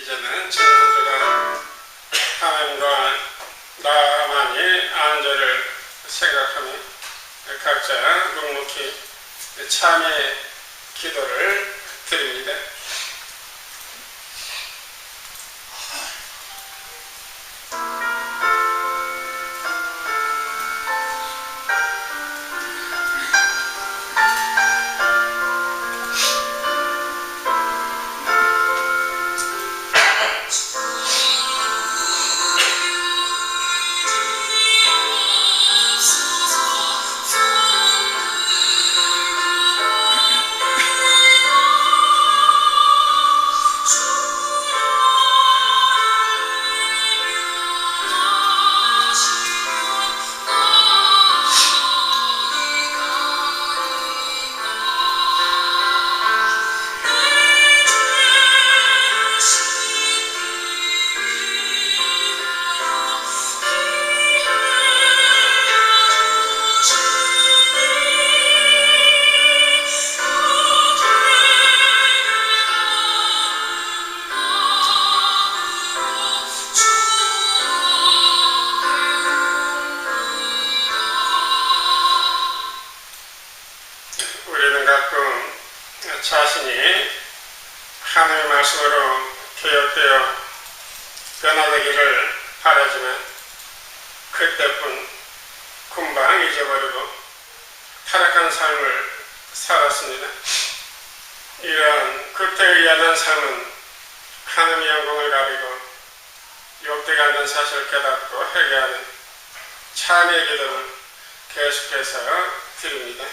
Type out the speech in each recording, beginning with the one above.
이제는 지난 한 주간 하나님과 나만이 안전을 생각하며 각자 묵묵히 참회 기도를 드립니다. 자신이 하나님의 말씀으로 개혁되어 변화되기를 바라지만 그때뿐 금방 잊어버리고 타락한 삶을 살았습니다. 이러한 그때의하는 삶은 하나님의 영광을 가리고 욕되게 한다는 사실을 깨닫고 회개하는 참회의 기도를 계속해서 드립니다.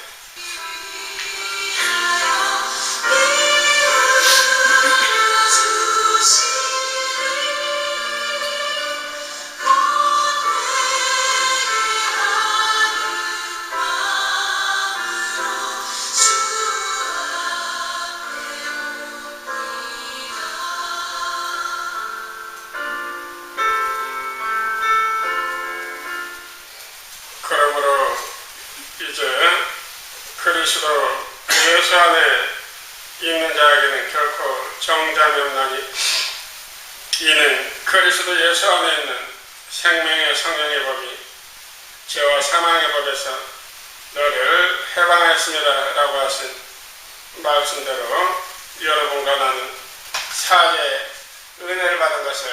그러므로 이제 그리스도 예수 안에 있는 자에게는 결코 정죄함이 없나니 이는 그리스도 예수 안에 있는 생명의 성령의 법이 죄와 사망의 법에서 너를 해방했습니다 라고 하신 말씀대로 여러분과 나는 사죄의 은혜를 받은 것을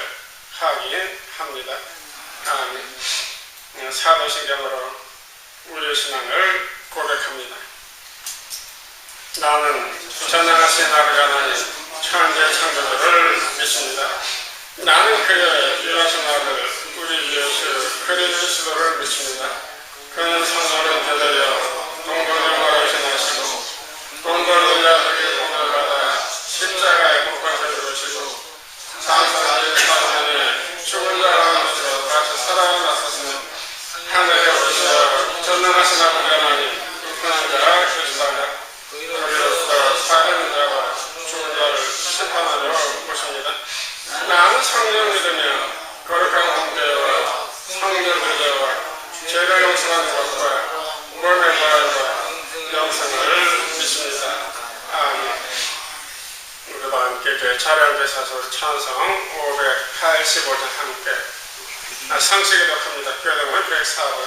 확인합니다. 아멘. 사도신경으로 우리의 신앙을 고백합니다. 나는 전능하신 아버지 하나님 천재 창조주를 믿습니다. 나는 그의 유일하신 아들 우리 예수 그리스도를 믿습니다. 그는 성령을 받으려 동정령으로 지나시고 동정을 자들이 공을 받아 십자가에 못 박혀 죽으시고 장사의 사단에 죽은 자 가운데서 다시 살아나셨으니 하늘에 오시어 전능하신 아버지 하나님 불편한 자 그리스도가 그리로서 살아있는 자와 죽은 자를 심판하려 오십니다. 나는 성령을 믿으며 거룩한 공제와 성령 의제와 죄를 용서하는 것과 몸의 부활과 영생을 믿습니다. 아멘. 우리도 함께 찬양대 사서 찬성 585장 함께 상식이 독합니다. 교독은 104번.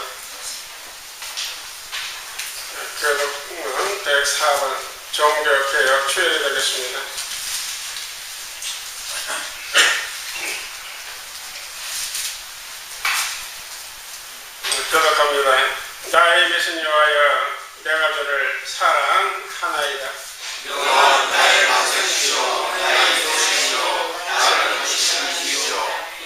교독은 104번. 종교개혁 추일이 되겠습니다. 교독합니다. 나의 계신 여호와여 내가 주를 사랑하나이다. 여호와 나의 방생이시오 나의 도우시오 나를 지키시는 이유요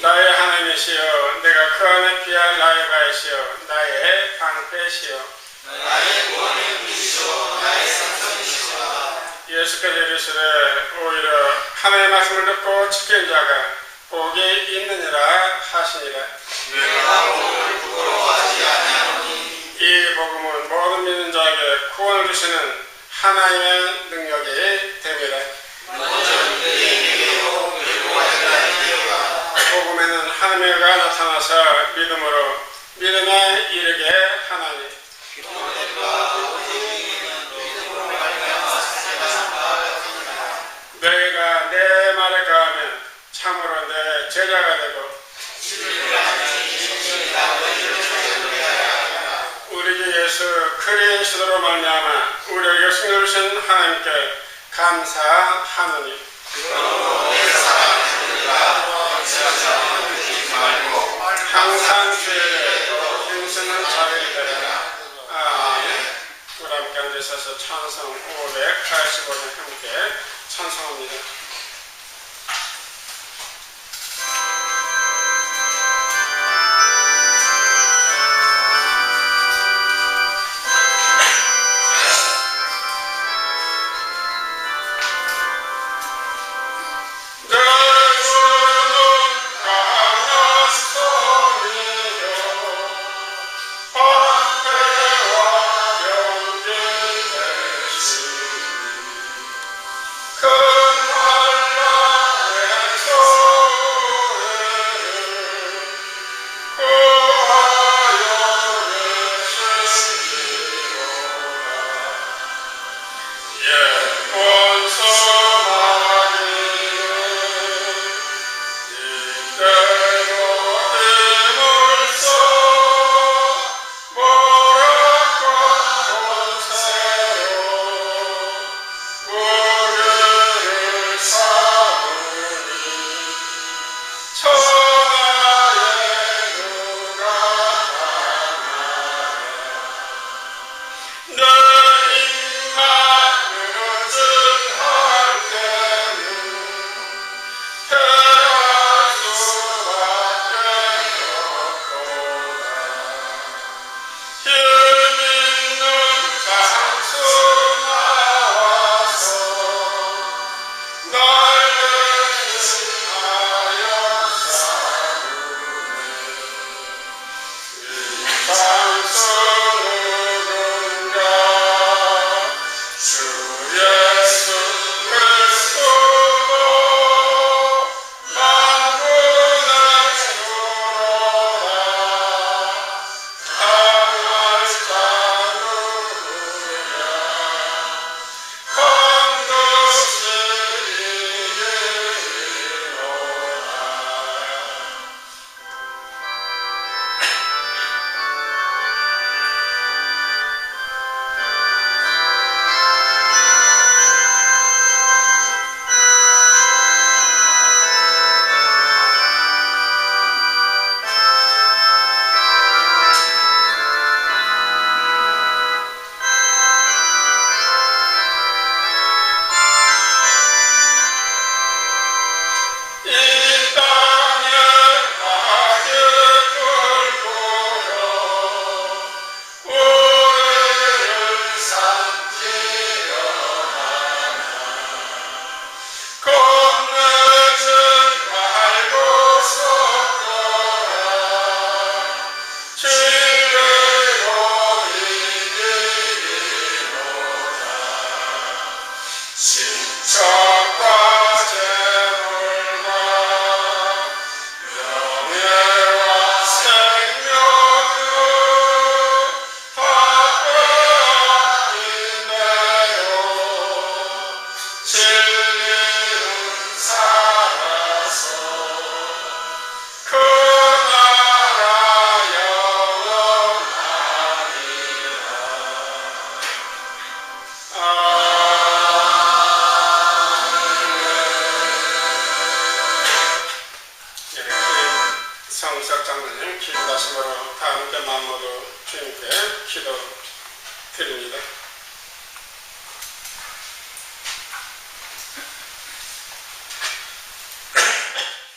나의 하나님이시여 내가 그 안에 피할 나의 바이시여 나의 방패시여 나의 구원의 분이시오 나의 산성이시오 예수께서 이르시되 오히려 하나님의 말씀을 듣고 지킨 자가 복이 있느니라 하시니라. 내가 복음을 부끄러워하지 아니하노니 이 복음은 모든 믿는 자에게 구원을 주시는 하나님의 능력이 됨이라. 먼저 그에게요 그리고 하나님께가 복음에는 하나님의 나타나서 믿음으로 믿음에 이르게 하나니 기도됨과 오직에는 믿음으로 말미암아 사세가 너희가 내 말에 가하면 참으로 내 제자가 되고 우리 주 예수 그리스도로 말미암아 우리에게 승리를 주신 하나님께 감사하노니 항상 주의 힘쓰는 자리를 되라. 아멘. 우리 함께 앉으셔서 찬송 585년 함께 찬송합니다. 성석 장로님 기도하심으로 다 함께 마음으로 주님께 기도 드립니다.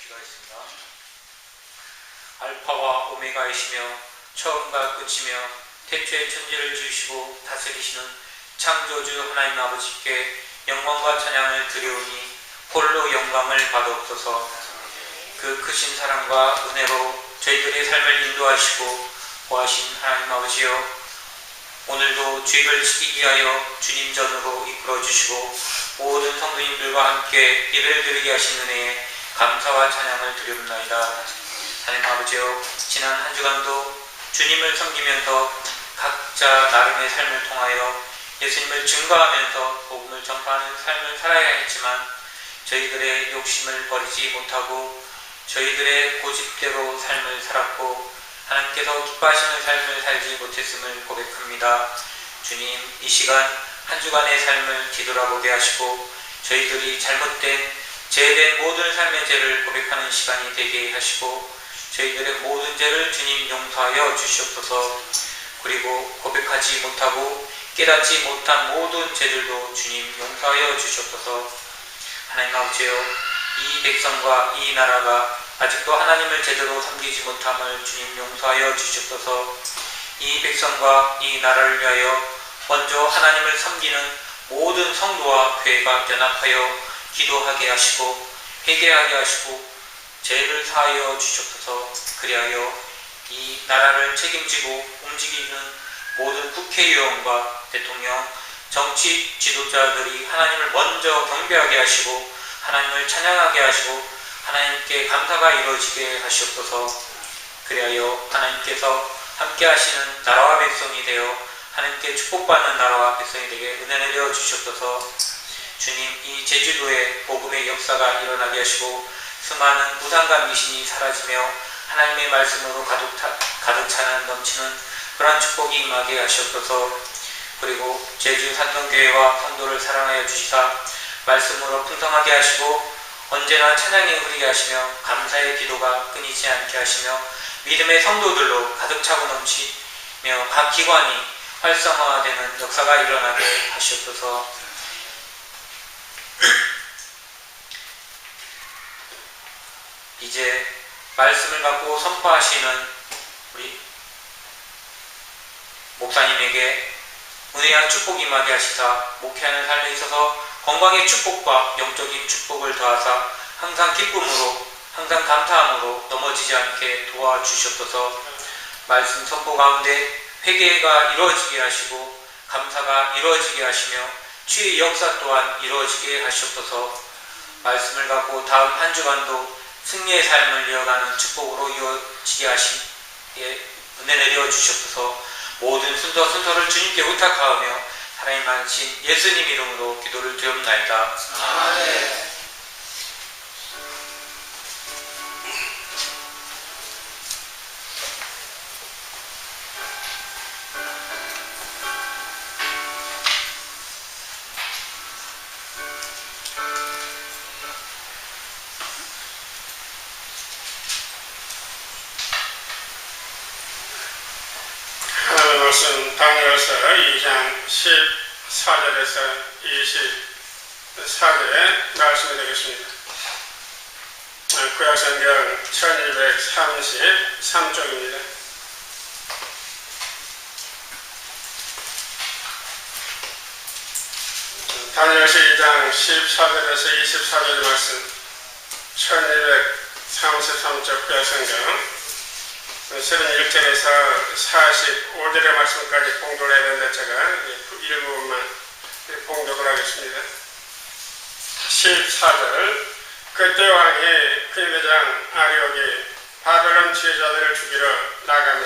기도하겠습니다. 알파와 오메가이시며 처음과 끝이며 태초의 천지를 지으시고 다스리시는 창조주 하나님 아버지께 영광과 찬양을 드리오니 홀로 영광을 받옵소서. 그 크신 사랑과 은혜로 저희들의 삶을 인도하시고 보하신 하나님 아버지여, 오늘도 주일을 지키기 위하여 주님 전으로 이끌어 주시고 모든 성도님들과 함께 예배를 드리게 하신 은혜에 감사와 찬양을 드리옵나이다. 하나님 아버지여, 지난 한 주간도 주님을 섬기면서 각자 나름의 삶을 통하여 예수님을 증거하면서 복음을 전파하는 삶을 살아야 했지만, 저희들의 욕심을 버리지 못하고 저희들의 고집대로 삶을 살았고 하나님께서 기뻐하시는 삶을 살지 못했음을 고백합니다. 주님, 이 시간 한 주간의 삶을 뒤돌아보게 하시고 저희들이 잘못된 죄된 모든 삶의 죄를 고백하는 시간이 되게 하시고 저희들의 모든 죄를 주님 용서하여 주시옵소서. 그리고 고백하지 못하고 깨닫지 못한 모든 죄들도 주님 용서하여 주시옵소서. 하나님 아버지여, 이 백성과 이 나라가 아직도 하나님을 제대로 섬기지 못함을 주님 용서하여 주시옵소서. 이 백성과 이 나라를 위하여 먼저 하나님을 섬기는 모든 성도와 교회가 연합하여 기도하게 하시고 회개하게 하시고 죄를 사하여 주시옵소서. 그리하여 이 나라를 책임지고 움직이는 모든 국회의원과 대통령, 정치 지도자들이 하나님을 먼저 경배하게 하시고 하나님을 찬양하게 하시고 하나님께 감사가 이루어지게 하시옵소서. 그리하여 하나님께서 함께 하시는 나라와 백성이 되어 하나님께 축복받는 나라와 백성이 되게 은혜 내려 주시옵소서. 주님, 이 제주도에 복음의 역사가 일어나게 하시고 수많은 우상과 미신이 사라지며 하나님의 말씀으로 가득 차는 넘치는 그러한 축복이 임하게 하시옵소서. 그리고 제주 산성교회와 성도를 사랑하여 주시사 말씀으로 풍성하게 하시고 언제나 찬양이 흐르게 하시며 감사의 기도가 끊이지 않게 하시며 믿음의 성도들로 가득 차고 넘치며 각 기관이 활성화되는 역사가 일어나게 하시옵소서. 이제 말씀을 갖고 선포하시는 우리 목사님에게 은혜와 축복이 임하게 하시사 목회하는 삶에 있어서 건강의 축복과 영적인 축복을 더하사 항상 기쁨으로 항상 감사함으로 넘어지지 않게 도와주시옵소서. 말씀 선포 가운데 회개가 이루어지게 하시고 감사가 이루어지게 하시며 치유의 역사 또한 이루어지게 하시옵소서. 말씀을 갖고 다음 한 주간도 승리의 삶을 이어가는 축복으로 이루어지게 하시기에 은혜 내려 주시옵소서. 모든 순서를 주님께 부탁하오며 살아있는 예수님 이름으로 기도를 드리옵나이다. 아멘. 하나님 말씀 다니엘서 2장 14절에서 24절의 말씀이 되겠습니다. 구약성경 1233쪽입니다. 다니엘서 2장 14절에서 24절 말씀 1233쪽 구약성경 31절에서 45절의 말씀까지 봉독을 해야 되는데 제가 일부분만 봉독을 하겠습니다. 14절 그때 왕이 군대장 아리옥이 바벨론 지휘자들을 죽이러 나가매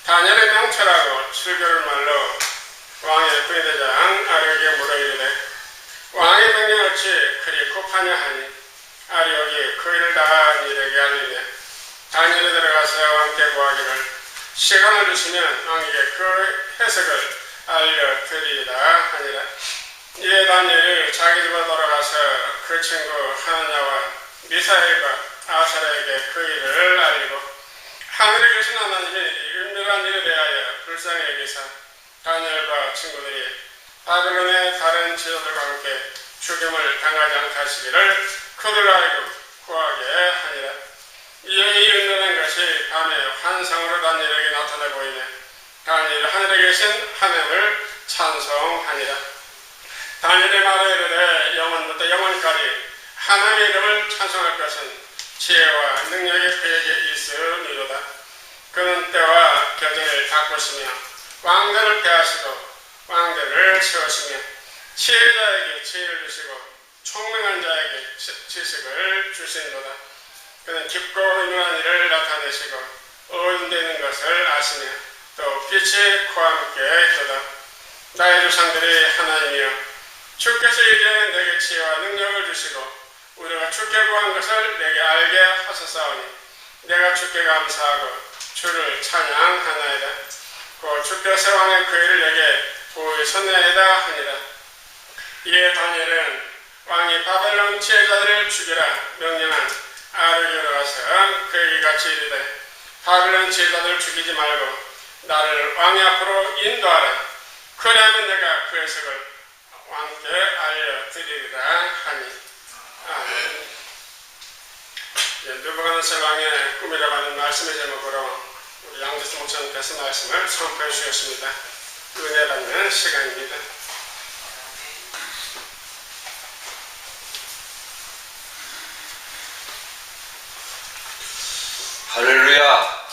다니엘을 명철하고 술교를 말로 왕의 군대장 아리옥에게 물어 이르되 왕의 명령 어찌 그리 급하냐 하니 아리옥이 그 일을 다 니에게 알리되 다니엘이 들어가서 왕께 구하기를 시간을 주시면 왕에게 그 해석을 알려드리이다 하니라. 이에 다니엘이 자기 집으로 돌아가서 그 친구 하나냐와 미사엘과 아사라에게 그 일을 알리고 하늘에 계신 하나님이 은밀한 일에 대하여 불쌍히 여기사 다니엘과 친구들이 바벨론의 다른 지도들과 함께 죽임을 당하지 않게 하시기를 그들로 하여금 구하게 하니라. 이에 이 은밀한 것이 밤에 환상으로 다니엘에게 나타나 보이며 다니엘이 하늘에 계신 하나님을 찬송하니라. 다니엘의 말에 이르되 영원부터 영원까지 하나님의 이름을 찬송할 것은 지혜와 능력이 그에게 있으미로다. 그는 때와 겨정을 바꾸시며 왕들을 폐하시고 왕들을 세우시며 지혜자에게 지혜를 주시고 총명한 자에게 지식을 주시노다. 그는 깊고 유명한 일을 나타내시고 어둠되는 것을 아시며 또 빛이 그와 함께 있도다. 나의 조상들이 하나님이여 주께서 이제 내게 지혜와 능력을 주시고 내가 주께 구한 것을 내게 알게 하소서오니 내가 주께 감사하고 주를 찬양하나이다. 곧 주께서 왕의 그 일을 내게 보이셨나이다 하니라. 이에 다니엘은 왕이 바벨론 지혜자들을 죽이라 명령한 아르기로 가서 그에게 같이 이르되 바벨론 지혜자들을 죽이지 말고 나를 왕의 앞으로 인도하라. 그리하면 내가 그 해석을 왕께 알려드리리라 하니. 아멘. 느부갓네살 왕의 꿈이라고 하는 말씀의 제목으로 우리 양재수 목사님께서 말씀을 선포해 주셨습니다. 은혜 받는 시간입니다. 할렐루야.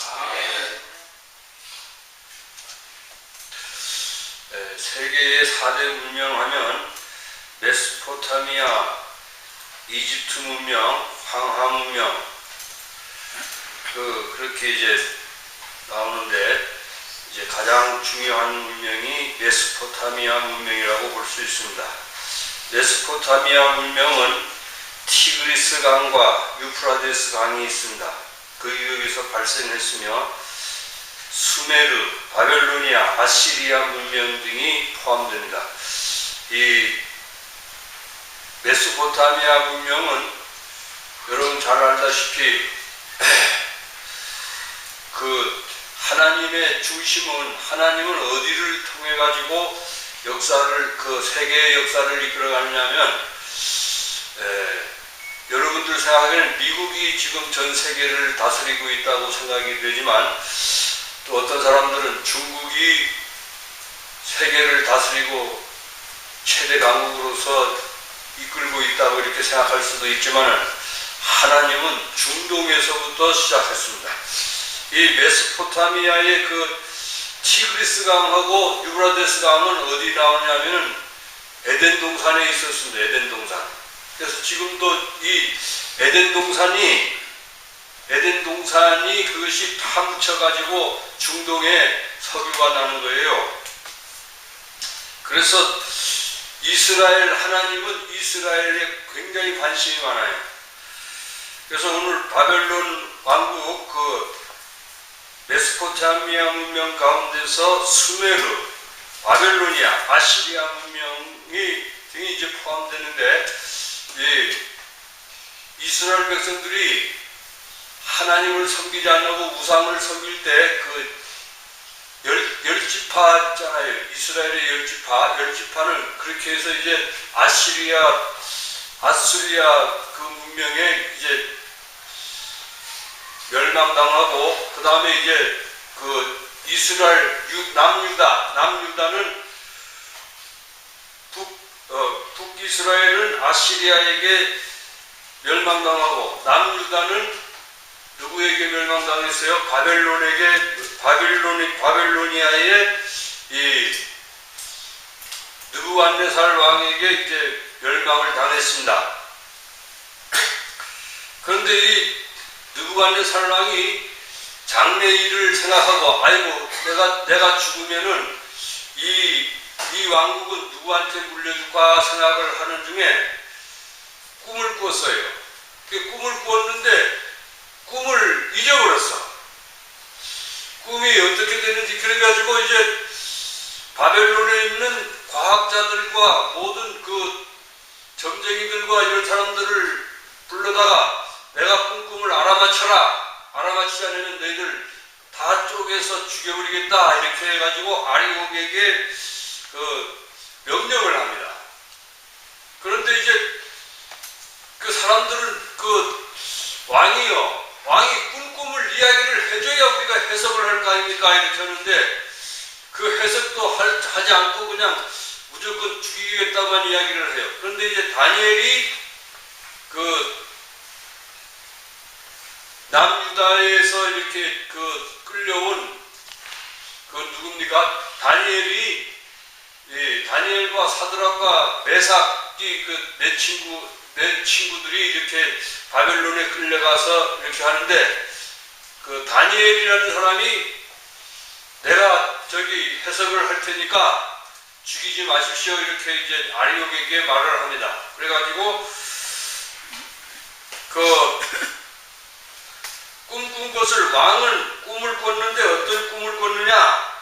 세계의 4대 문명하면 메소포타미아, 이집트 문명, 황하 문명 그렇게 이제 나오는데 이제 가장 중요한 문명이 메소포타미아 문명이라고 볼 수 있습니다. 메소포타미아 문명은 티그리스 강과 유프라데스 강이 있습니다. 그 유역에서 발생했으며 수메르, 바벨로니아, 아시리아 문명 등이 포함됩니다. 이 메소포타미아 문명은 여러분 잘 알다시피 그 하나님의 중심은 하나님은 어디를 통해 가지고 역사를 그 세계의 역사를 이끌어가느냐면 여러분들 생각에는 미국이 지금 전 세계를 다스리고 있다고 생각이 되지만 또 어떤 사람들은 중국이 세계를 다스리고 최대 강국으로서 이끌고 있다고 이렇게 생각할 수도 있지만 하나님은 중동에서부터 시작했습니다. 이 메소포타미아의 그 티그리스 강하고 유브라데스 강은 어디 나오냐면은 에덴 동산에 있었습니다. 에덴 동산. 그래서 지금도 이 에덴 동산이 그것이 파묻혀 가지고 중동에 석유가 나는 거예요. 그래서 이스라엘 하나님은 이스라엘에 굉장히 관심이 많아요. 그래서 오늘 바벨론 왕국 그 메소포타미아 문명 가운데서 수메르, 바벨로니아, 아시리아 문명이 등이 이제 포함되는데 이스라엘 백성들이 하나님을 섬기지 않고 우상을 섬길 때 그 열지파 있잖아요. 이스라엘의 열지파는 그렇게 해서 이제 아수리아 그 문명에 이제 멸망당하고 그 다음에 이제 그 이스라엘 남유다는 북이스라엘은 아시리아에게 멸망당하고 남유다는 누구에게 멸망당했어요? 바벨로니아의 이 느부갓네살 왕에게 이제 멸망을 당했습니다. 그런데 이 느부갓네살 왕이 장래 일을 생각하고 아이고 내가 죽으면은 이 왕국은 누구한테 물려줄까 생각을 하는 중에 꿈을 꾸었어요. 그 꿈을 꾸었는데 꿈을 잊어버렸어. 꿈이 어떻게 되는지 그래가지고 이제 바벨론에 있는 과학자들과 모든 그 점쟁이들과 이런 사람들을 불러다가 내가 꾼 꿈을 알아맞히지 않으면 너희들 다 쪼개서 죽여버리겠다 이렇게 해가지고 아리옥에게 그 명령을 합니다. 그런데 이제 그 사람들은 그 왕이 꾼 꿈을 이야기를 해줘야 우리가 해석을 할 거 아닙니까? 이렇게 하는데 그 해석도 하지 않고 그냥 무조건 죽이겠다만 이야기를 해요. 그런데 이제 다니엘이 그 남유다에서 이렇게 그 끌려온 그 누굽니까? 다니엘과 사드락과 메삭이 그 내 친구들이 이렇게 바벨론에 끌려가서 이렇게 하는데 그 다니엘이라는 사람이 내가 저기 해석을 할 테니까 죽이지 마십시오 이렇게 이제 아리옥에게 말을 합니다. 그래가지고 꿈꾼 것을 왕은 꿈을 꿨는데 어떤 꿈을 꿨느냐?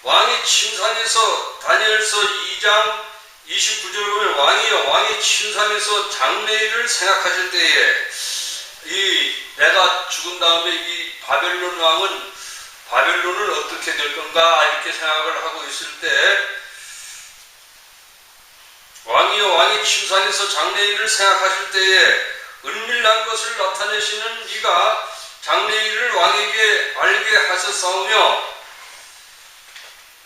왕이 침상에서 다니엘서 2장 29절 보면 왕이 침상에서 장래일을 생각하실 때에 내가 죽은 다음에 이 바벨론 왕은 바벨론은 어떻게 될 건가 이렇게 생각을 하고 있을 때 왕이 침상에서 장래일을 생각하실 때에 은밀한 것을 나타내시는 이가 장래일을 왕에게 알게 하셨사오며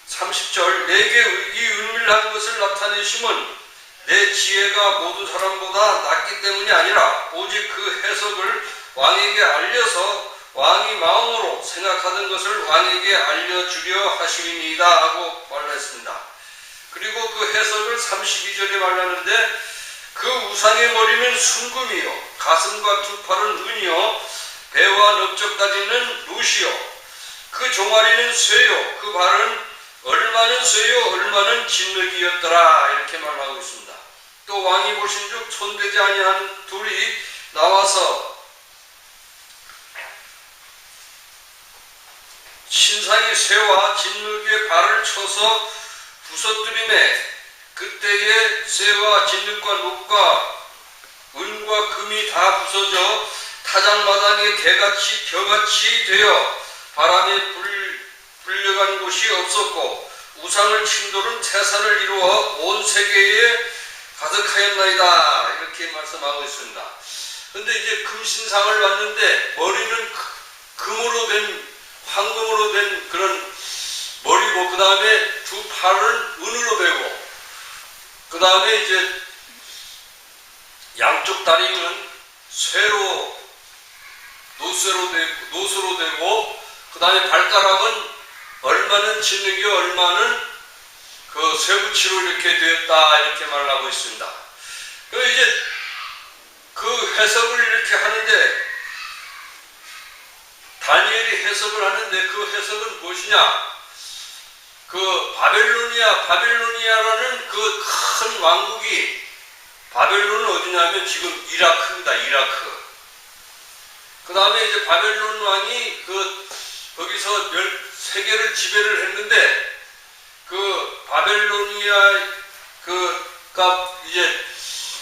30절 내게 이 은밀한 것을 나타내심은 내 지혜가 모든 사람보다 낫기 때문이 아니라 오직 그 해석을 왕에게 알려서 왕이 마음으로 생각하던 것을 왕에게 알려주려 하심이니이다 하고 말했습니다. 그리고 그 해석을 32절에 말하는데 그 우상의 머리는 순금이요 가슴과 두 팔은 은이요 배와 넓적다리는 룻이요 그 종아리는 쇠요 그 발은 얼마는 쇠요 얼마는 진흙이었더라 이렇게 말하고 있습니다. 또 왕이 보신즉 손대지 아니한 둘이 나와서 신상이 쇠와 진흙의 발을 쳐서 부서뜨리매 그때에 쇠와 진흙과 놋과 은과 금이 다 부서져 타작마당에 개같이 벼같이 되어 바람에 불려간 곳이 없었고 우상을 침도는 태산을 이루어 온 세계에 가득하였나이다 이렇게 말씀하고 있습니다. 근데 이제 금신상을 봤는데 머리는 금으로 된 황금으로 된 그런 머리고 그 다음에 두 팔은 은으로 되고 그 다음에 이제 양쪽 다리는 쇠로 노쇠로 되고 그 다음에 발가락은 얼마는 진흙이요 얼마는 그 쇠붙이로 이렇게 되었다 이렇게 말하고 있습니다. 그 이제 그 해석을 이렇게 하는데 다니엘이 해석을 하는데 그 해석은 무엇이냐? 그 바벨로니아라는 그 큰 왕국이 바벨론은 어디냐면 지금 이라크입니다. 이라크. 그 다음에 이제 바벨론 왕이 거기서 세계를 지배를 했는데 그 바벨로니아 이제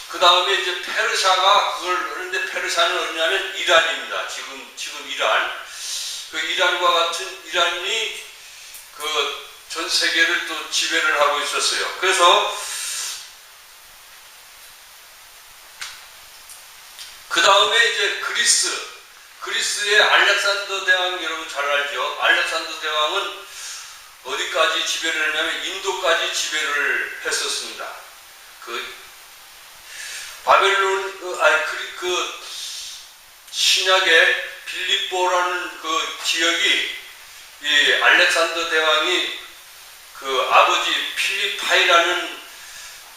그 다음에 이제 페르시아가 그걸 하는데 페르시아는 어디냐면 이란입니다. 지금 이란. 그 이란과 같은 이란이 그 전 세계를 또 지배를 하고 있었어요. 그래서 그 다음에 이제 그리스의 알렉산더 대왕 여러분 잘 알죠? 알렉산더 대왕은 어디까지 지배를 했냐면 인도까지 지배를 했었습니다. 신약의 빌립보라는 그 지역이 이 알렉산더 대왕이 그 아버지 필리파이라는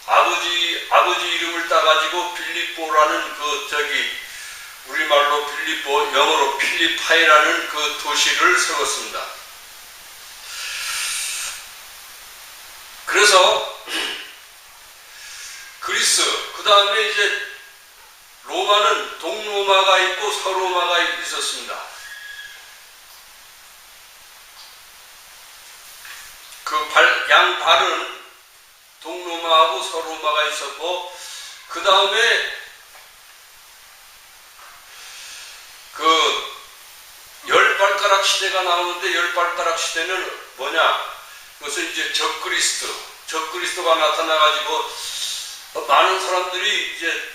아버지 이름을 따가지고 빌립보라는 우리말로 빌립보 영어로 필리파이라는 그 도시를 세웠습니다. 그래서 그리스 그 다음에 이제 로마는 동로마가 있고 서로마가 있었습니다. 양 발은 동로마하고 서로마가 있었고 그 다음에 열 발가락 시대가 나오는데 열 발가락 시대는 뭐냐? 그것은 이제 적그리스도가 나타나가지고 많은 사람들이 이제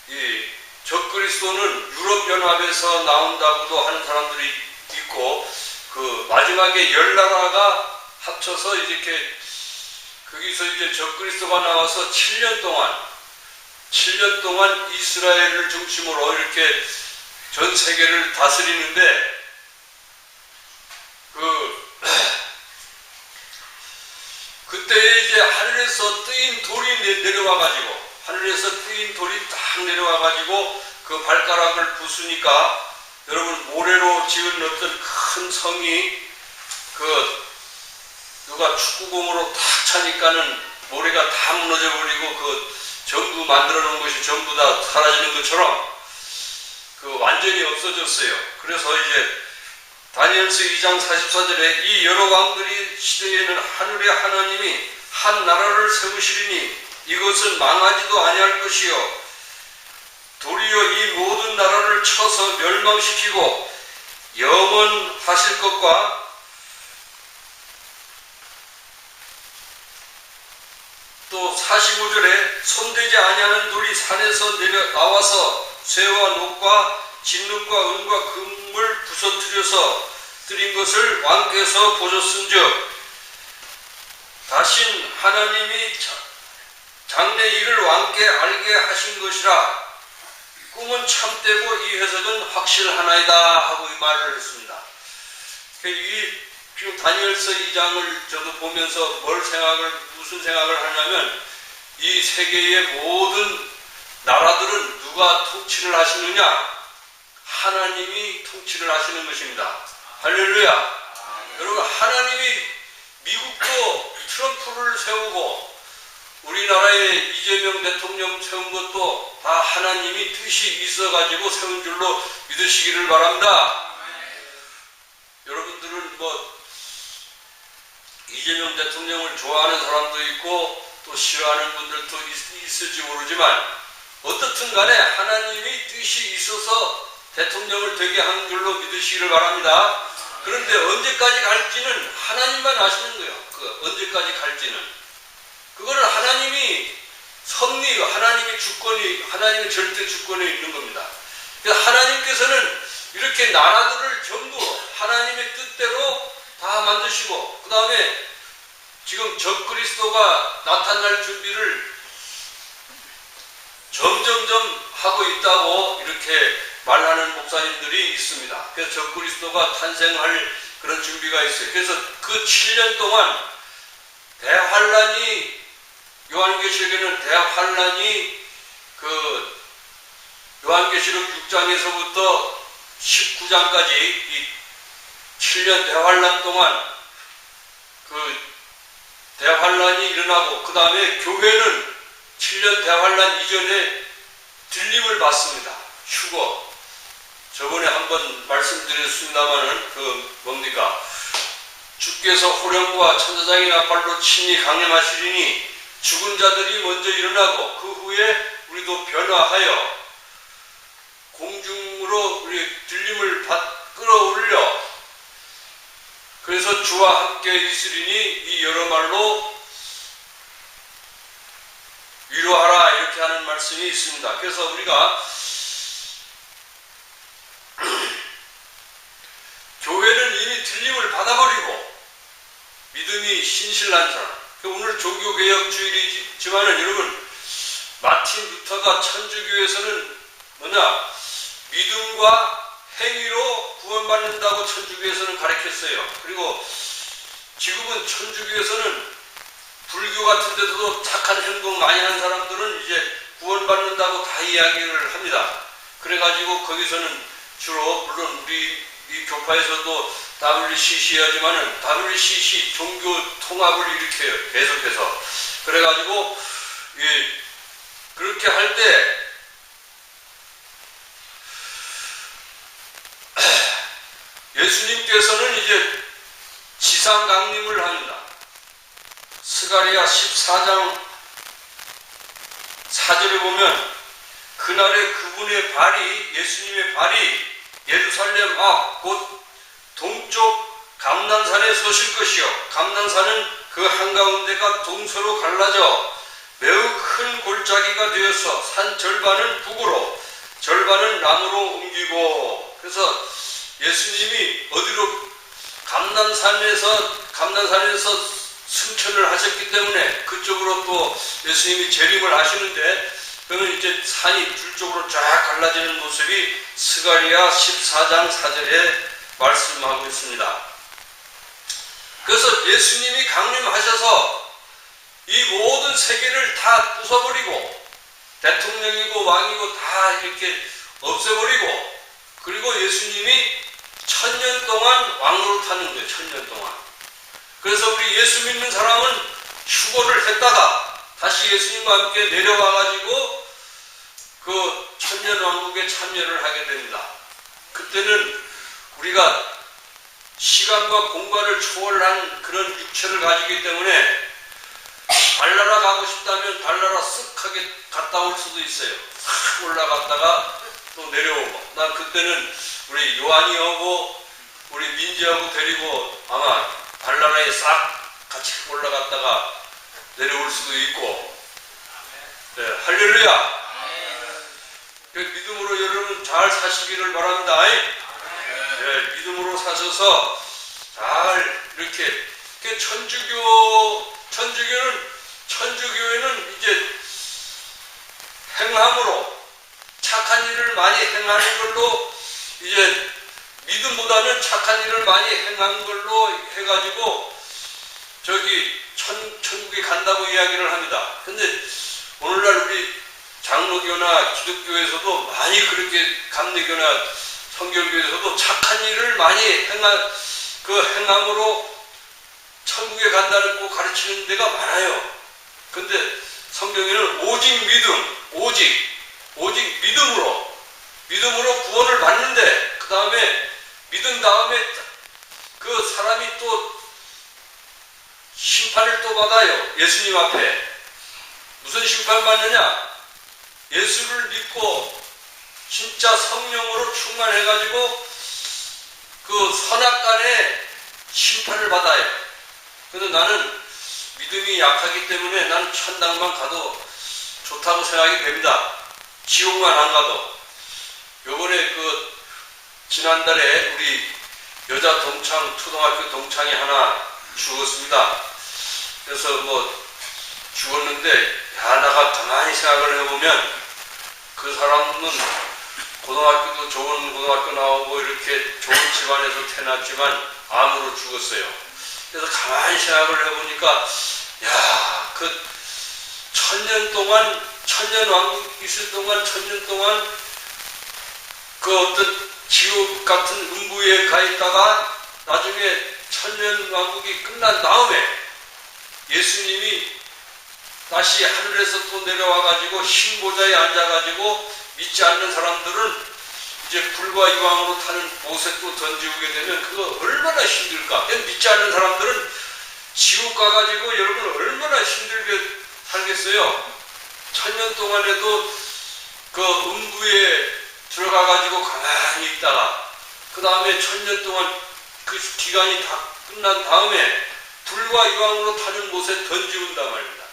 이 적그리스도는 유럽연합에서 나온다고도 하는 사람들이 있고 그 마지막에 열 나라가 합쳐서 이렇게 거기서 이제 적그리스도가 나와서 7년 동안 이스라엘을 중심으로 이렇게 전 세계를 다스리는데 그때 이제 하늘에서 뜨인 돌이 내려와가지고 딱 내려와가지고 그 발가락을 부수니까 여러분 모래로 지은 어떤 큰 성이 누가 축구공으로 탁 차니까는 모래가 다 무너져 버리고 전부 만들어 놓은 것이 전부 다 사라지는 것처럼 완전히 없어졌어요. 그래서 이제 다니엘서 2장 44절에 이 여러 왕들이 시대에는 하늘의 하나님이 한 나라를 세우시리니 이것은 망하지도 아니할 것이요 도리어 이 모든 나라를 쳐서 멸망시키고 영원하실 것과 또 45절에 손대지 아니하는 돌이 산에서 내려 나와서 쇠와 녹과 진흙과 은과 금을 부서뜨려서 드린 것을 왕께서 보셨은즉 다신 하나님이 장래 일을 왕께 알게 하신 것이라 꿈은 참되고 이 해석은 확실하나이다 하고 이 말을 했습니다. 지금 다니엘서 2장을 저도 보면서 무슨 생각을 하냐면 이 세계의 모든 나라들은 누가 통치를 하시느냐? 하나님이 통치를 하시는 것입니다. 할렐루야. 여러분, 하나님이 미국도 트럼프를 세우고 우리나라의 이재명 대통령 세운 것도 다 하나님이 뜻이 있어가지고 세운 줄로 믿으시기를 바랍니다. 여러분들은 이재명 대통령을 좋아하는 사람도 있고 또 싫어하는 분들도 있을지 모르지만 어떻든 간에 하나님이 뜻이 있어서 대통령을 되게 한 줄로 믿으시기를 바랍니다. 그런데 언제까지 갈지는 하나님만 아시는 거예요. 언제까지 갈지는. 그거는 하나님이 섭리, 하나님의 주권이, 하나님의 절대 주권에 있는 겁니다. 그래서 하나님께서는 이렇게 나라들을 전부 하나님의 뜻대로 다 만드시고, 그 다음에 지금 적그리스도가 나타날 준비를 점점점 하고 있다고 이렇게 말하는 목사님들이 있습니다. 그래서 적그리스도가 탄생할 그런 준비가 있어요. 그래서 그 7년 동안 대환란이, 요한계시록에는 대환란이 요한계시록 6장에서부터 19장까지 이 7년 대환란 동안 대환란이 일어나고, 그 다음에 교회는 7년 대환란 이전에 들림을 받습니다. 휴거. 저번에 한번 말씀드렸습니다마는 뭡니까? 주께서 호령과 천사장이나 발로 친히 강림하시리니 죽은 자들이 먼저 일어나고 그 후에 우리도 변화하여 공중으로 우리 들림을 끌어올려 그래서 주와 함께 있으리니 이 여러 말로 위로하라 이렇게 하는 말씀이 있습니다. 그래서 우리가 교회는 이미 들림을 받아버리고 믿음이 신실한 사람. 오늘 종교개혁주일이지만은 여러분, 마틴 루터가 천주교에서는 믿음과 행위로 구원받는다고 천주교에서는 가르쳤어요. 그리고 지금은 천주교에서는 불교 같은 데서도 착한 행동 많이 하는 사람들은 이제 구원받는다고 다 이야기를 합니다. 그래가지고 거기서는 주로, 물론 우리 이 교파에서도 WCC 하지만은 WCC 종교 통합을 일으켜요. 계속해서. 그래가지고 그렇게 할 때 예수님께서는 이제 지상 강림을 합니다. 스가랴 14장 4절에 보면 그날에 그분의 발이, 예수님의 발이 예루살렘 앞 곧 동쪽 감난산에 서실 것이요 감난산은 그 한가운데가 동서로 갈라져 매우 큰 골짜기가 되어서 산 절반은 북으로 절반은 남으로 옮기고. 그래서 예수님이 어디로 감난산에서 승천을 하셨기 때문에 그쪽으로 또 예수님이 재림을 하시는데, 그러면 이제 산이 둘 쪽으로 쫙 갈라지는 모습이 스가랴 14장 4절에 말씀하고 있습니다. 그래서 예수님이 강림하셔서 이 모든 세계를 다 부숴버리고 대통령이고 왕이고 다 이렇게 없애버리고, 그리고 예수님이 1000년 동안 왕노릇하는 거예요. 1000년 동안. 그래서 우리 예수 믿는 사람은 휴거를 했다가 다시 예수님과 함께 내려와가지고 그 천년왕국에 참여를 하게 됩니다. 그때는 우리가 시간과 공간을 초월한 그런 육체를 가지기 때문에 달나라 가고 싶다면 달나라 쓱 하게 갔다 올 수도 있어요. 싹 올라갔다가 또 내려오고. 난 그때는 우리 요한이하고 우리 민지하고 데리고 아마 달나라에 싹 같이 올라갔다가 내려올 수도 있고. 네, 할렐루야. 믿음으로 여러분 잘 사시기를 바랍니다. 네, 믿음으로 사셔서 잘 이렇게 천주교회는 이제 행함으로 착한 일을 많이 행하는 걸로 이제 믿음보다는 착한 일을 많이 행한 걸로 해가지고 저기 천국에 간다고 이야기를 합니다. 근데 오늘날 우리 장로교나 기독교에서도 많이 그렇게 감리교나 성결교에서도 착한 일을 많이 행한 그 행함으로 천국에 간다는 거 가르치는 데가 많아요. 근데 성경에는 오직 믿음으로 구원을 받는데 그 다음에 믿은 다음에 그 사람이 또 심판을 또 받아요. 예수님 앞에. 무슨 심판 받느냐? 예수를 믿고 진짜 성령으로 충만해가지고 그 선악간에 심판을 받아요. 근데 나는 믿음이 약하기 때문에 나는 천당만 가도 좋다고 생각이 됩니다. 지옥만 안 가도. 요번에 그 지난달에 우리 여자 동창, 초등학교 동창이 하나 죽었습니다. 그래서 뭐 죽었는데 나가 가만히 생각을 해보면 그 사람은 고등학교도 좋은 고등학교 나오고 이렇게 좋은 집안에서 태어났지만 암으로 죽었어요. 그래서 가만히 생각을 해보니까 그 천년왕국 있을 동안 천년 동안 그 어떤 지옥 같은 음부에 가 있다가 나중에 천년왕국이 끝난 다음에 예수님이 다시 하늘에서 또 내려와가지고 신보좌에 앉아가지고 믿지 않는 사람들은 이제 불과 유황으로 타는 못에 또 던지우게 되면 그거 얼마나 힘들까. 믿지 않는 사람들은 지옥 가가지고 여러분 얼마나 힘들게 살겠어요. 천년 동안에도 그 음부에 들어가가지고 가만히 있다가 그 다음에 천년 동안 그 기간이 다 끝난 다음에 불과 유황으로 타는 못에 던지운단 말입니다.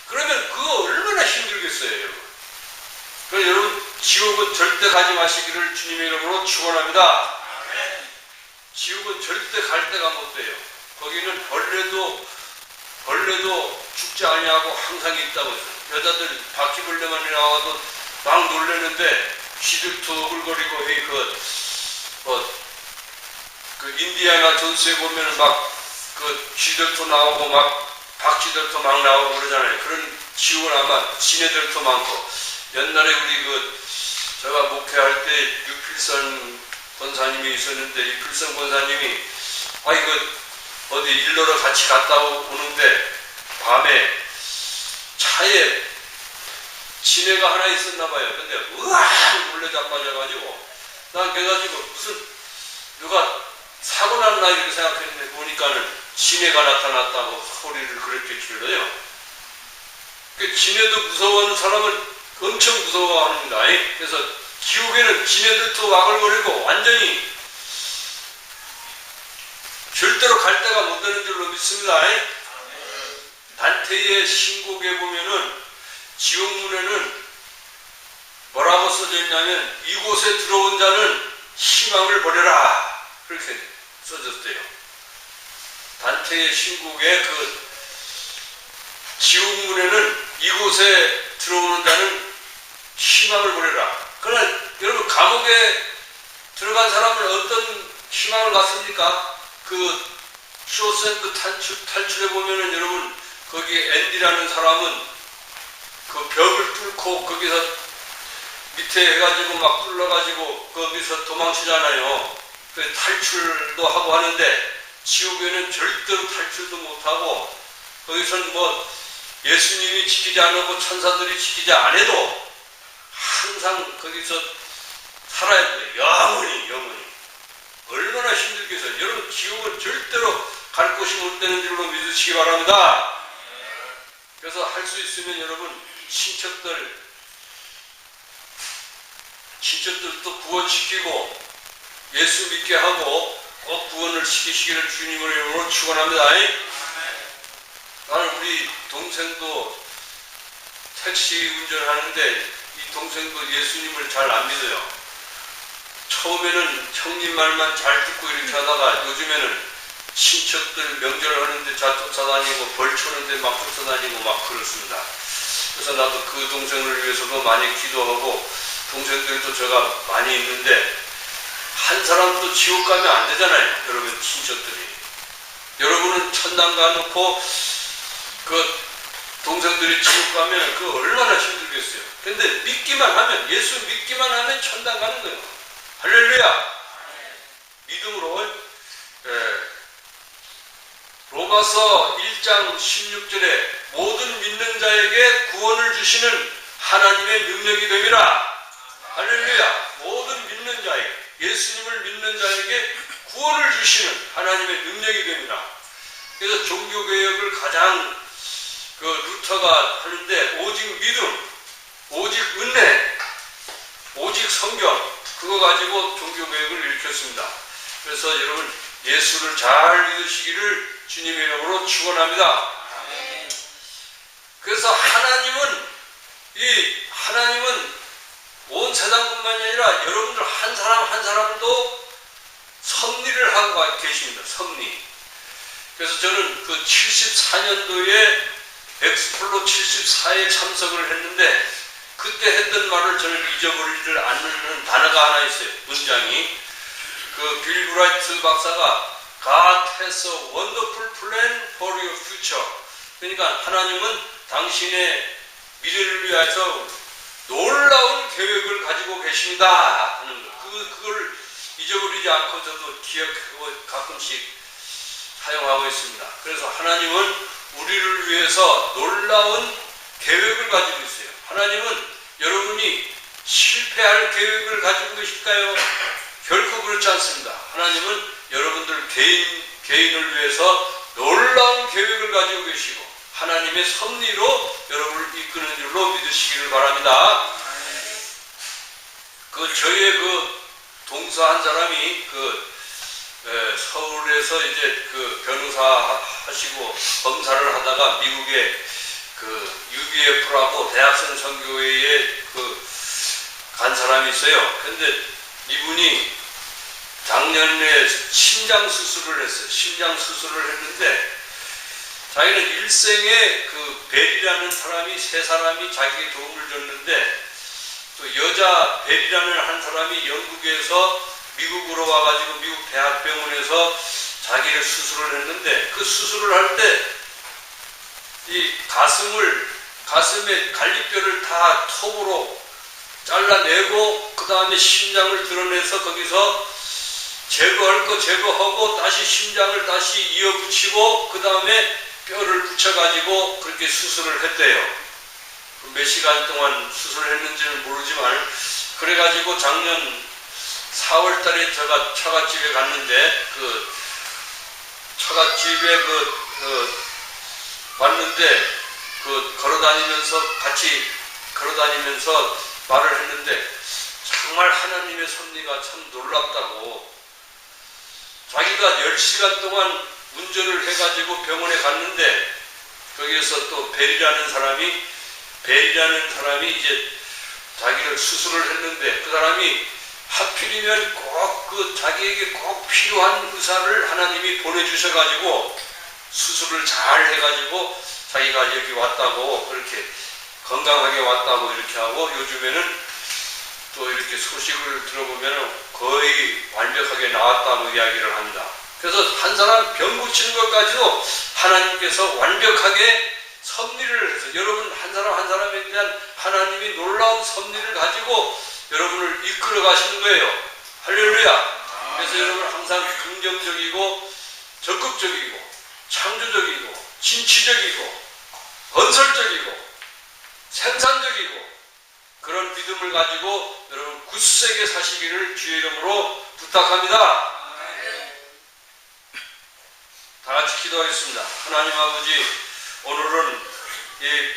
그러면 그거 얼마나 힘들겠어요, 여러분. 그래서 여러분 지옥은 절대 가지 마시기를 주님의 이름으로 축원합니다. 지옥은 절대 갈 데가 못 돼요. 거기는 벌레도 죽지 아니하고 항상 있다고 해요. 여자들 바퀴벌레만 나와도 막 놀래는데 쥐들도 오글거리고 그 인디아나 존스에 보면은 막 그 쥐들도 나오고 막 박쥐들도 막 나오고 그러잖아요. 그런 지옥은 아마 지네들도 많고. 옛날에 우리 제가 목회할 때 유필선 권사님이 있었는데 유필선 권사님이 어디 일러러 같이 갔다 오는데 밤에 차에 지네가 하나 있었나 봐요. 근데 으악 놀래 자빠져가지고 난 그래가지고 무슨 누가 사고 났나 이렇게 생각했는데 보니까는 지네가 나타났다고 소리를 그렇게 질러요. 지네도 무서워하는 사람은 엄청 무서워합니다. 그래서 지옥에는 지네들도 와글거리고 완전히 절대로 갈 데가 못 되는 줄로 믿습니다. 단테의 신곡에 보면은 지옥문에는 뭐라고 써져 있냐면 이곳에 들어온 자는 희망을 버려라 그렇게 써졌대요. 단테의 신곡에 그 지옥문에는 이곳에 들어오는 자는 희망을 버려라. 그러나 여러분 감옥에 들어간 사람은 어떤 희망을 갖습니까? 그 쇼생크 탈출에 보면은 여러분 거기 앤디라는 사람은 그 벽을 뚫고 거기서 밑에 해가지고 막 뚫러가지고 거기서 도망치잖아요. 그 탈출도 하고 하는데 지옥에는 절대로 탈출도 못하고 거기서는 뭐 예수님이 지키지 않고 천사들이 지키지 않아도 항상 거기서 살아야 돼요. 영원히. 얼마나 힘들겠어요. 여러분, 지옥은 절대로 갈 곳이 못 되는 줄로 믿으시기 바랍니다. 그래서 할 수 있으면 여러분, 친척들도 구원시키고 예수 믿게 하고 꼭 구원을 시키시기를 주님의 이름으로 축원합니다. 나는 우리 동생도 택시 운전하는데 이 동생도 예수님을 잘 안 믿어요. 처음에는 형님 말만 잘 듣고 이렇게 하다가 요즘에는 친척들 명절 하는데 쫓아다니고 벌 초는데 막 쫓아다니고 막 그렇습니다. 그래서 나도 그 동생을 위해서도 많이 기도하고 동생들도 제가 많이 있는데 한 사람도 지옥 가면 안 되잖아요. 여러분 친척들이. 여러분은 천당 가놓고 그 동생들이 지옥 가면 그 얼마나 힘들겠어요. 근데 믿기만 하면, 예수 믿기만 하면 천당 가는 거예요. 할렐루야. 믿음으로. 로마서 1장 16절에 모든 믿는 자에게 구원을 주시는 하나님의 능력이 됨이라. 할렐루야. 모든 믿는 자에게, 예수님을 믿는 자에게 구원을 주시는 하나님의 능력이 됩니다. 그래서 종교개혁을 가장 루터가 하는데 오직 믿음, 오직 은혜, 오직 성경, 그거 가지고 종교개혁을 일으켰습니다. 그래서 여러분 예수를 잘 믿으시기를 주님의 이름으로 축원합니다. 그래서 하나님은 온 세상뿐만이 아니라 여러분들 한 사람 한 사람도 섭리를 하고 계십니다. 섭리. 그래서 저는 그 74년도에 엑스플로 74에 참석을 했는데 그때 했던 말을 저는 잊어버리지 않는 단어가 하나 있어요. 문장이. 그 빌 브라이트 박사가 God has a wonderful plan for your future. 그러니까 하나님은 당신의 미래를 위해서 놀라운 계획을 가지고 계십니다 하는 거. 그걸 잊어버리지 않고 저도 기억하고 가끔씩 사용하고 있습니다. 그래서 하나님은 우리를 위해서 놀라운 계획을 가지고 있어요. 하나님은 여러분이 실패할 계획을 가지고 계실까요? 결코 그렇지 않습니다. 하나님은 여러분들 개인을 위해서 놀라운 계획을 가지고 계시고 하나님의 섭리로 여러분을 이끄는 줄로 믿으시기를 바랍니다. 저희의 동서 한 사람이 서울에서 이제 변호사 하시고 검사를 하다가 미국의 UBF라고 대학생 선교회에 간 사람이 있어요. 근데 이분이 작년에 심장 수술을 했어요. 심장 수술을 했는데 자기는 일생에 벨이라는 사람이 세 사람이 자기에게 도움을 줬는데 또 여자 벨이라는 한 사람이 영국에서 미국으로 와가지고 미국 대학병원에서 자기를 수술을 했는데 그 수술을 할 때 이 가슴에 갈비뼈를 다 톱으로 잘라내고 그 다음에 심장을 드러내서 거기서 제거할 거 제거하고 다시 심장을 다시 이어붙이고 그 다음에 뼈를 붙여가지고 그렇게 수술을 했대요. 몇 시간 동안 수술했는지는 모르지만 그래가지고 작년 4월 달에 제가 처갓집에 갔는데 처갓집에 왔는데 같이 걸어다니면서 말을 했는데 정말 하나님의 섭리가 참 놀랍다고. 자기가 10시간 동안 운전을 해가지고 병원에 갔는데 거기에서 또 벨이라는 사람이 이제 자기를 수술을 했는데 그 사람이 하필이면 꼭 자기에게 꼭 필요한 의사를 하나님이 보내주셔가지고 수술을 잘 해가지고 자기가 여기 왔다고 그렇게 건강하게 왔다고 이렇게 하고 요즘에는 또 이렇게 소식을 들어보면 거의 완벽하게 나왔다고 이야기를 합니다. 그래서 한 사람 병 고치는 것까지도 하나님께서 완벽하게 섭리를 해서 여러분 한 사람 한 사람에 대한 하나님이 놀라운 섭리를 가지고 여러분을 이끌어 가시는 거예요. 할렐루야. 그래서 여러분 항상 긍정적이고 적극적이고 창조적이고 진취적이고 건설적이고 생산적이고 그런 믿음을 가지고 여러분 굳세게 사시기를 주의 이름으로 부탁합니다. 다 같이 기도하겠습니다. 하나님 아버지, 오늘은 이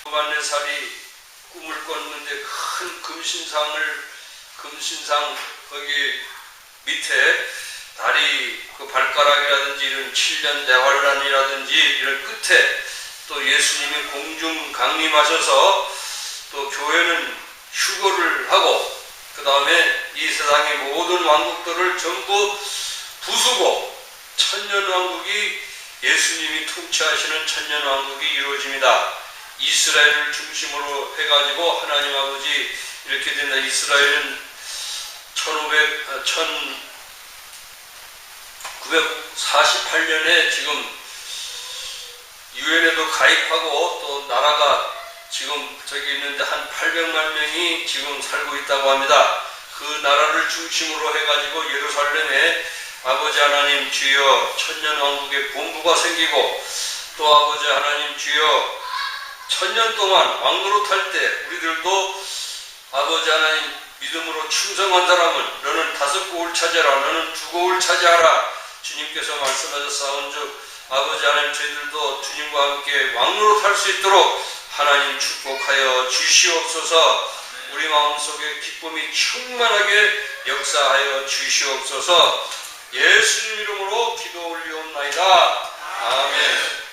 요한네살이 꿈을 꿨는데 큰 금신상 거기 밑에 다리 그 발가락이라든지 이런 7년 내환란이라든지 이런 끝에 또 예수님이 공중 강림하셔서 또 교회는 휴거를 하고 그 다음에 이 세상의 모든 왕국들을 전부 부수고 천년왕국이 예수님이 통치하시는 천년왕국이 이루어집니다. 이스라엘을 중심으로 해가지고 하나님 아버지 이렇게 된다. 이스라엘은 1948년에 지금 유엔에도 가입하고 또 나라가 지금 저기 있는데 한 800만 명이 지금 살고 있다고 합니다. 그 나라를 중심으로 해가지고 예루살렘에 아버지 하나님 주여 천년왕국의 본부가 생기고 또 아버지 하나님 주여 천년 동안 왕노릇할 때 우리들도 아버지 하나님 믿음으로 충성한 사람은 너는 5고을 차지하라, 너는 2고을 차지하라 주님께서 말씀하셨사온즉 아버지 하나님 저희들도 주님과 함께 왕노릇할 수 있도록 하나님 축복하여 주시옵소서. 우리 마음속에 기쁨이 충만하게 역사하여 주시옵소서. 예수님 이름으로 기도 올리옵나이다. 아멘.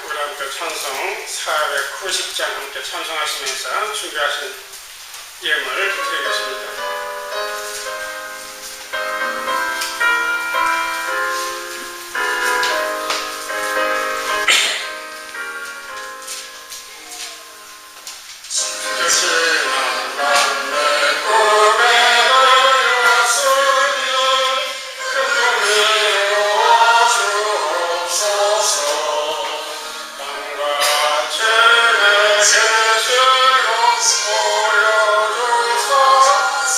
우리 함께 찬송 490장 함께 찬송하시면서 준비하신 예물을 드리겠습니다. 보여주소서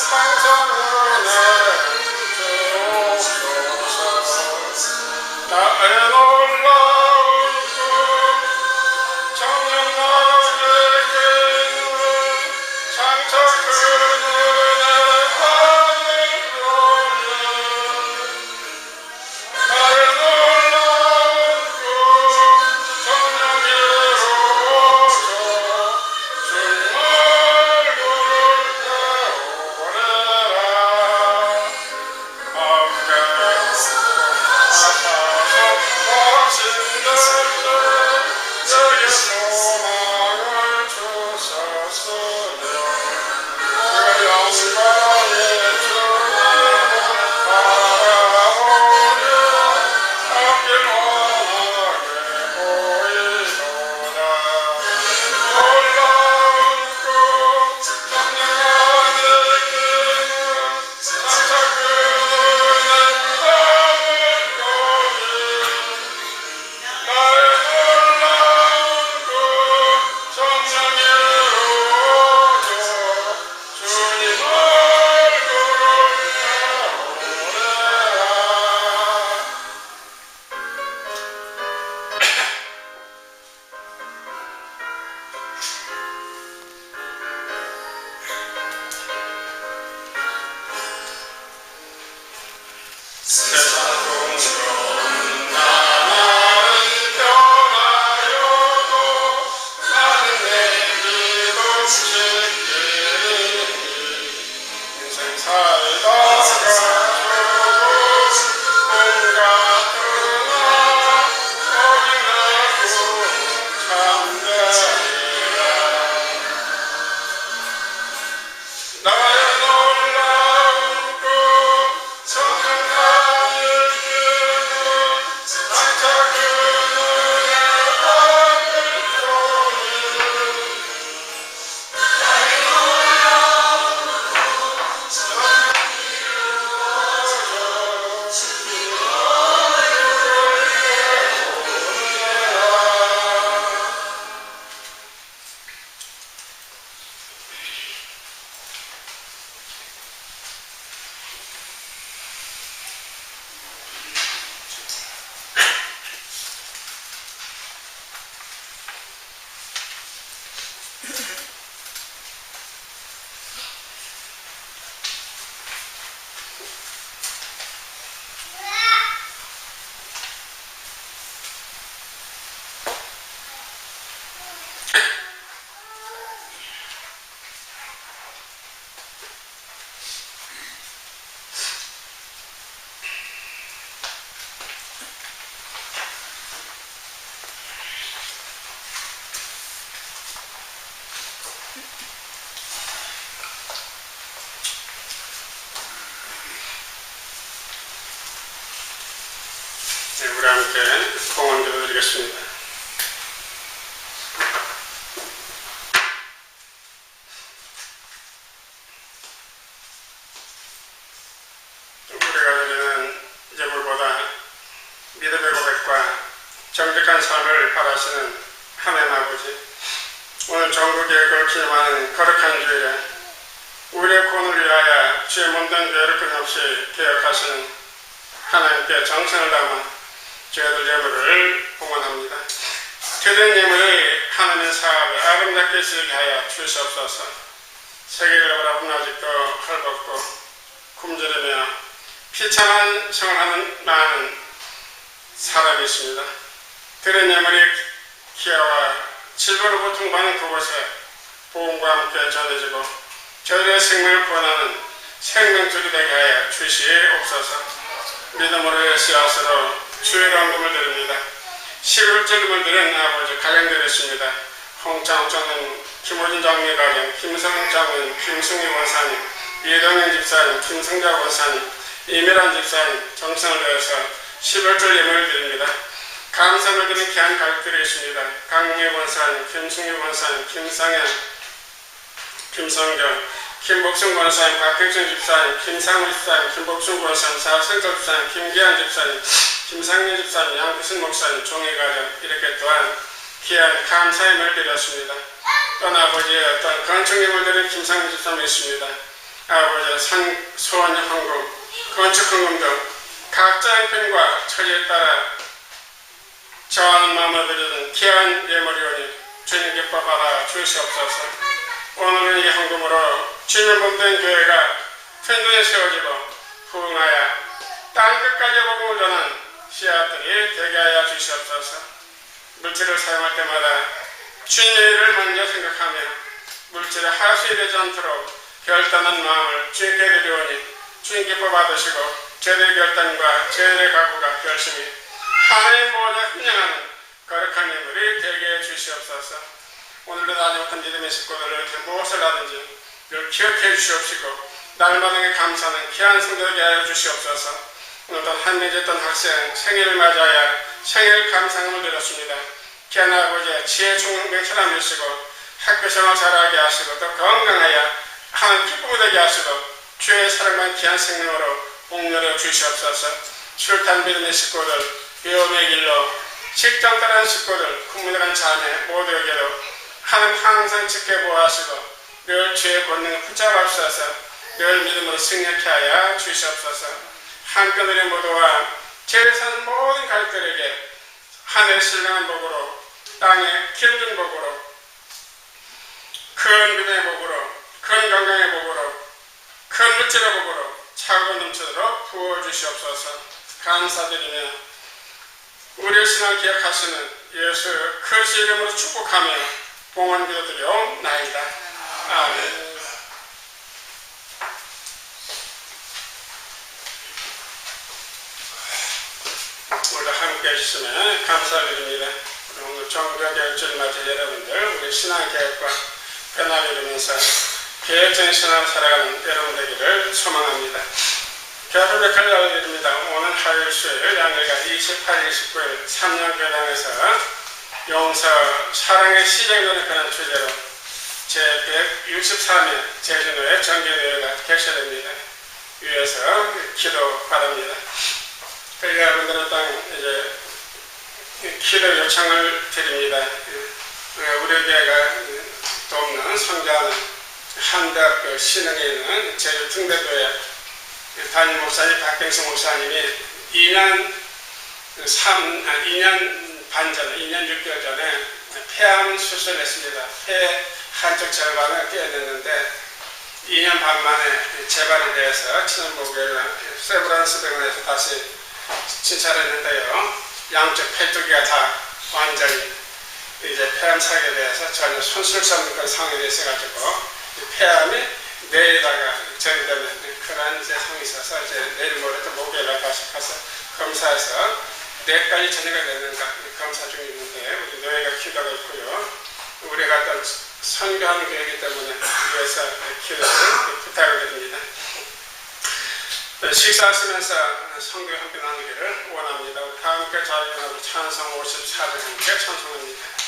기도드리겠습니다. 우리가 드리는 예물보다 믿음의 고백과 정직한 삶을 바라시는 하나님 아버지, 오늘 정부개혁을 기념하는 거룩한 주일에 우리의 구원을 위하여 주의 몸된 교회를 끊임없이 개혁하시는 하나님께 정성을 담아 저희들 예물을 봉헌합니다. 드린 예물이 하나님의 사업에 아름답게 쓰이게 하여 주시옵소서. 세계를 바라보면 아직도 헐벗고 굶주리며 비참한 생활하는 많은 사람이 있습니다. 드린 예물이 기아와 질병으로 고통받는 그곳에 복음과 함께 전해지고 저들의 생명을 구원하는 생명줄이 되게 하여 주시옵소서. 믿음으로의 씨앗으로 주의 헌금을 드립니다. 11절금을 드린 아버지 가정들이 있습니다. 홍창정님, 김호진 장로의 가정, 김성훈 장로님, 김승희 원사님, 이동현 집사님, 김성자 원사님, 이미란 집사님 정성을 다해서 11절 예물을 드립니다. 감사를 드리는 귀한 가족들이 있습니다. 강웅희 원사님, 김승희 원사님, 김상현, 김성경, 김복순 권사님, 박경선 집사님, 김상우 집사님, 김복순 권사님, 사승철 집사님, 김기한 집사님, 김상현 집사님, 양규순 목사님, 종의가정 이렇게 또한 귀한 감사의 예물을 드렸습니다. 또한 아버지의 어떤 건축예물 드린 김상현 집사님이 있습니다. 아버지의 소원 헌금, 건축 헌금 등 각자 형편과 처지에 따라 저하는 마음을 드리는 귀한 예물이오니 주님 기뻐 받아 주시옵소서. 오늘은 이 헌금으로 주님 몸된 교회가 튼튼히 세워지고 부흥하여 땅끝까지 복음을 전한 씨앗들이 되게 하여 주시옵소서. 물질을 사용할 때마다 주님의 일을 먼저 생각하며 물질에 하수이 되지 않도록 결단한 마음을 주님께 드리오니 주님 기뻐 받으시고 저희들의 결단과 저희들의 각오가 결심이 하나님 보호자 훈련하는 거룩한 예물이 되게 해 주시옵소서. 오늘도 나지 못한 믿음의 식구들을 무엇을 하든지 늘 기억해 주시옵시고 날마다 감사하는 귀한 성도되게 하여 주시옵소서. 오늘도 한명했던 학생 생일을 맞이하여 생일 감상을 드렸습니다. 귀한 아버지의 지혜 총명처럼 주시고 학교생활 잘하게 하시고 또 건강하여 하나님 기쁨이 되게 하시고 주의 사랑만 귀한 생명으로 복렬해 주시옵소서. 출탄 믿음의 식구들, 위험의 길로 직장 따른 식구들, 국민에 자매 모두에게도 하나님 항상 지켜보아하시고 늘 주의 권능을 붙잡아주셔서 늘 믿음으로 승리케 하여 주시옵소서. 한편으로 모두와 죄를 사는 모든 가족들에게 하늘의 신령한 복으로 땅의 기름진 복으로 큰 믿음의 복으로 큰 건강의 복으로 큰 물질의 복으로 차고 넘치도록 부어주시옵소서. 감사드리며 우리의 신앙을 기억하시는 예수 그리스도의 이름으로 축복하며 봉헌 기도드리옵나이다. 아멘. 오늘 함께 해주시면 감사드립니다. 오늘 정부개혁주일 맞이 여러분들 우리 신앙개혁과 변화를 이루면서 개혁적인 신앙을 살아가는 여러분 되기를 소망합니다. 교회를 역할을 알려드립니다. 오늘 화요일 수요일 양일간 28일 29일 3년 교당에서 용서 사랑의 시작론에 관한 주제로 제163회 제주노회 정기대회가 개최됩니다. 위에서 기도 바랍니다. 여러분들은 이제 기도 요청을 드립니다. 우리 교회가 돕는 성장하는 한대학교 신흥에 있는 제주 등대교회 담임 목사님 박경수 목사님이 2년 반 전에 2년 6개월 전에 폐암 수술을 했습니다. 폐 한쪽 절반을 떼어냈는데 2년 반 만에 재발이 돼서 친원목에 세브란스 병원에서 다시 진찰했는데요. 양쪽 폐 두 개가 다 완전히 이제 폐암 사격에 대해서 전혀 손쓸 수 없는 그런 상황이 있어가지고 폐암이 뇌에다가 전이되는 그런 이제 상황이 있어서 이제 내일 모레 또 목요일에 다시 가서 검사해서 뇌까지 전이가 되는가 검사 중에 있는데 우리 뇌가 기도가 있고요. 우리가 어떤 선교하는 교회이기 때문에 위해서 기도를 부탁을 드립니다. 식사하시면서 성경 함께 나누기를 원합니다. 우리 다 함께 자리에 나누고 찬송 54절 함께 찬송합니다.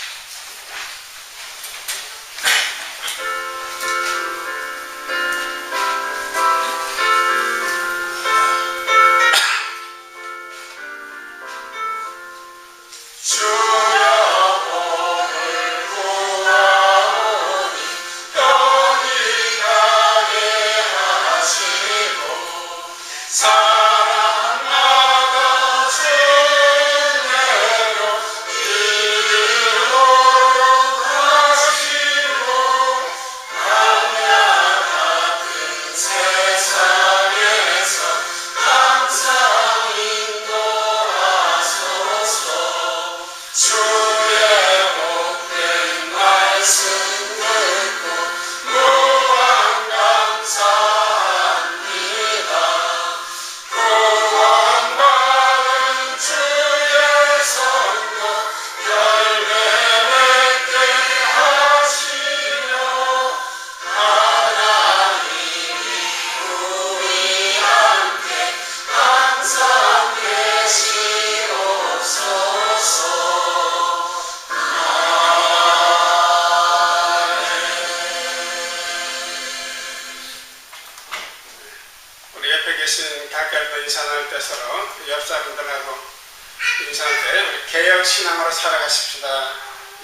신앙으로 살아가십시다.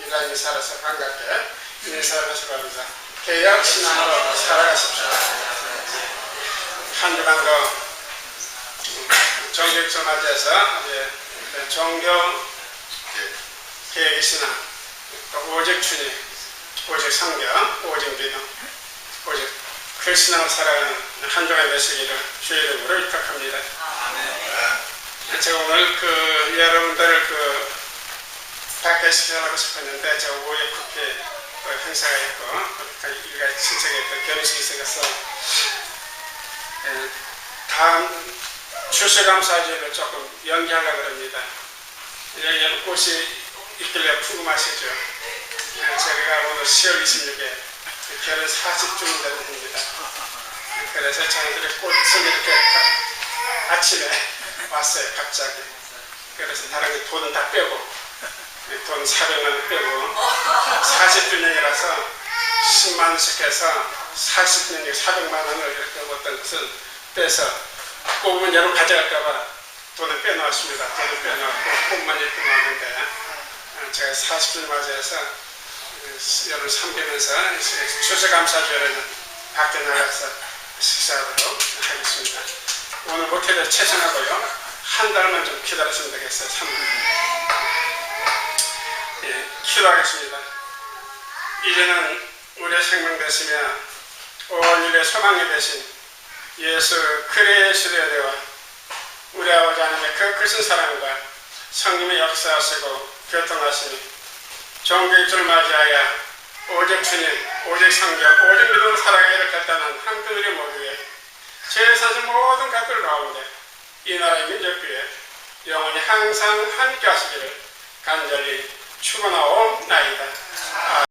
이란 인사로서 반갑게 인사를 하시기 바랍니다. 개혁 신앙으로 살아가십시다. 한 주간도 정교육절 맞이해서 종교 개혁의 신앙, 오직 주님, 오직 성경, 오직 믿음, 오직 그 신앙을 살아가는 한 주간 되시기를 주의 이름으로 위탁합니다. 제가 오늘 여러분들 밖에 시켜하고 싶었는데 제가 오후에 국회 행사가 있고 일가 친척에 결혼식이 있어서 다음 추수감사절을 조금 연기하려고 합니다. 여기에는 꽃이 있길래 궁금하시죠? 제가 오늘 10월 26일 결혼 40주년 되는 해입니다. 그래서 저희들이 꽃을 이렇게 아침에 왔어요, 갑자기. 그래서 다른 돈은 다 빼고 돈 400만 원 빼고 40주년이라서 10만 원씩 해서 40주년에 400만 원을 이렇게 어떤 것은 빼서 꽃은 여러분 가져갈까봐 돈을 빼놓았습니다. 돈을 빼놓고 꽃만 이렇게 놓았는데 제가 40주년 맞이해서 여러분 섬기면서 추수감사절에는 밖에 나가서 식사하도록 하겠습니다. 오늘 목회를 최선하고요. 한 달만 좀 기다리시면 되겠어요. 3분. 기도하겠습니다. 이제는 우리의 생명 되시며 온 인류의 소망이 되신 예수 그리스도의 대와 우리 아버지 하나님의 그 크신 사랑과 성님의 역사하시고 교통하시니 종교입주를 맞이하여 오직 주님, 오직 성경, 오직 믿음으로 살아가기를 결단한 한편우리 모두에 제사신 모든 것들 가운데 이 나라의 민족교회 영원히 항상 함께 하시기를 간절히 축원하옵나이다.